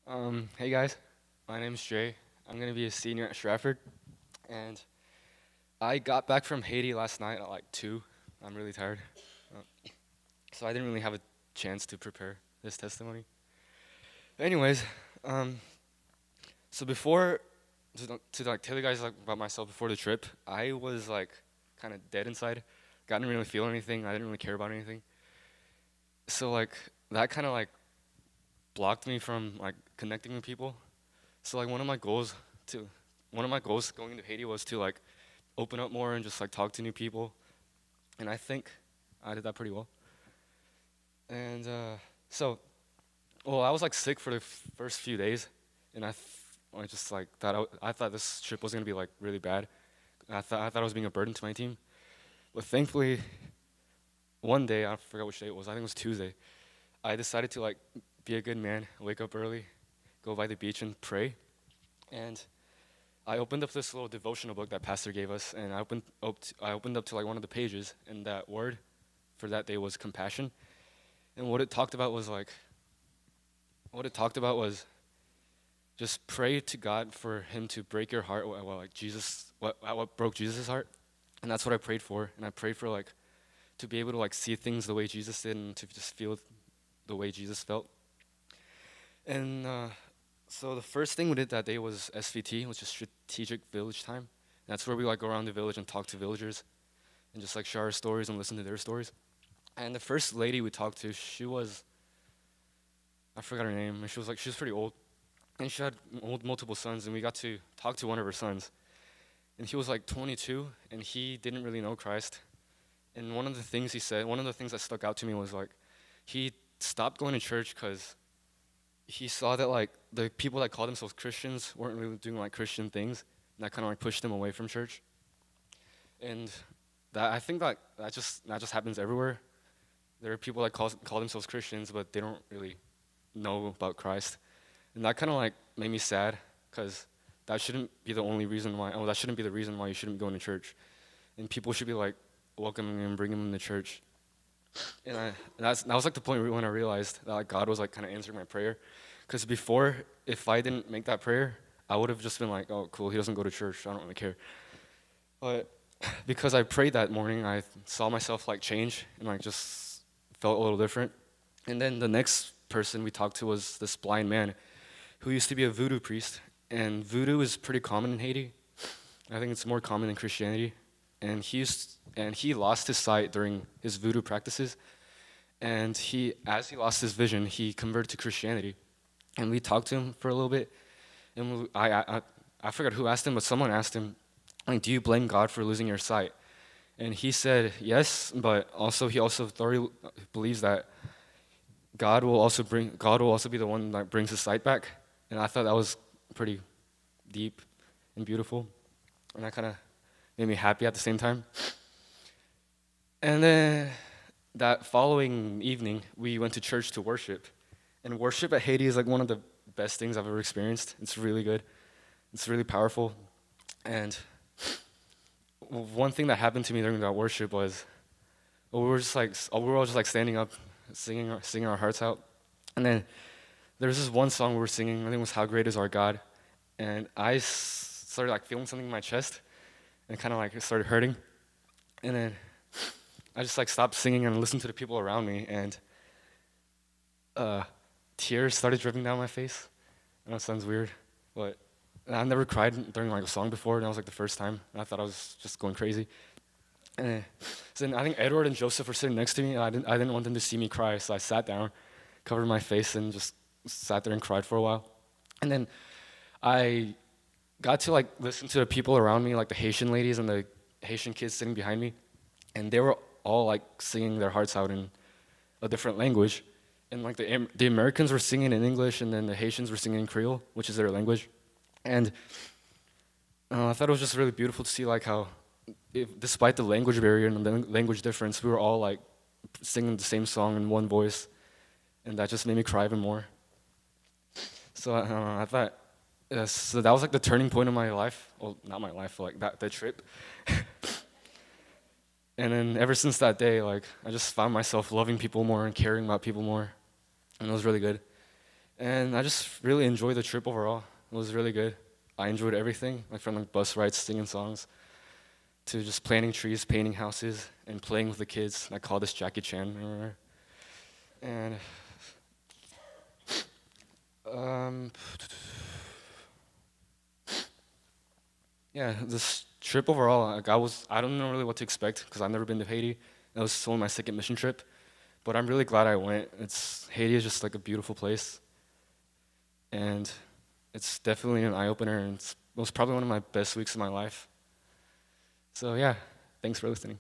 Hey guys, my name's Jay. I'm gonna be a senior at Stratford, and I got back from Haiti last night at like 2. I'm really tired, uh, so I didn't really have a chance to prepare this testimony. Anyways, um, so before to like tell you guys like about myself before the trip, I was like kind of dead inside. I didn't really feel anything. I didn't really care about anything. So like that kind of like blocked me from like connecting with people. So like to one of my goals going into Haiti was to like open up more and just like talk to new people, and I think I did that pretty well. And so, well, I was like sick for the first few days, and I just like thought I thought this trip was gonna be like really bad. I thought I was being a burden to my team, but thankfully one day I forgot which day it was. I think it was Tuesday. I decided to like be a good man, wake up early, go by the beach and pray, and I opened up this little devotional book that pastor gave us, and I opened up to like one of the pages, and that word for that day was compassion. And what it talked about was just pray to God for Him to break your heart, like Jesus, what broke Jesus' heart, and that's what I prayed for. And I prayed for like to be able to like see things the way Jesus did, and to just feel the way Jesus felt. And so the first thing we did that day was SVT, which is Strategic Village Time. That's where we like go around the village and talk to villagers and just like share our stories and listen to their stories. And the first lady we talked to, I forgot her name, and she was pretty old. And she had multiple sons, and we got to talk to one of her sons. And he was like 22, and he didn't really know Christ. And one of the things he said, one of the things that stuck out to me was like, he stopped going to church because he saw that like the people that called themselves Christians weren't really doing like Christian things, and that kind of like pushed him away from church. And that I think that just happens everywhere. There are people that call themselves Christians, but they don't really know about Christ, and that kind of like made me sad because that shouldn't be the only reason why. Oh, that shouldn't be the reason why you shouldn't be going to church, and people should be like welcoming him, bringing him to church. And that was like the point when I realized that like God was like kind of answering my prayer, because before, if I didn't make that prayer, I would have just been like, oh, cool, he doesn't go to church, I don't really care. But because I prayed that morning, I saw myself like change and like just felt a little different. And then the next person we talked to was this blind man who used to be a voodoo priest. And voodoo is pretty common in Haiti. I think it's more common than Christianity. And he lost his sight during his voodoo practices. And as he lost his vision, he converted to Christianity. And we talked to him for a little bit. And I forgot who asked him, but someone asked him, like, do you blame God for losing your sight? And he said yes, but also he also thoroughly believes that God will also be the one that brings his sight back. And I thought that was pretty deep and beautiful, and that kind of made me happy at the same time. And then that following evening, we went to church to worship. And worship at Haiti is like one of the best things I've ever experienced. It's really good. It's really powerful. And one thing that happened to me during that worship was we were all just like standing up, singing our hearts out. And then there was this one song we were singing. I think it was "How Great Is Our God," and started like feeling something in my chest, and kind of like it started hurting. And then I just like stopped singing and listened to the people around me, and uh, tears started dripping down my face. I know it sounds weird, but I've never cried during like a song before, and that was like the first time. And I thought I was just going crazy. And so then I think Edward and Joseph were sitting next to me, and I didn't want them to see me cry, so I sat down, covered my face, and just sat there and cried for a while. And then I got to like listen to the people around me, like the Haitian ladies and the Haitian kids sitting behind me, and they were all like singing their hearts out in a different language. And like the Americans were singing in English, and then the Haitians were singing in Creole, which is their language. And I thought it was just really beautiful to see like how, despite the language barrier and the language difference, we were all like singing the same song in one voice, and that just made me cry even more. So I thought, so that was like the turning point of my life. Well, not my life, but like that trip. And then ever since that day, like I just found myself loving people more and caring about people more, and it was really good. And I just really enjoyed the trip overall. It was really good. I enjoyed everything, like from like bus rides, singing songs, to just planting trees, painting houses, and playing with the kids. I called this Jackie Chan, remember? And um, yeah, this trip overall, like I don't know really what to expect because I've never been to Haiti. That was only my second mission trip, but I'm really glad I went. Haiti is just like a beautiful place, and it's definitely an eye opener, and it was probably one of my best weeks of my life. So yeah, thanks for listening.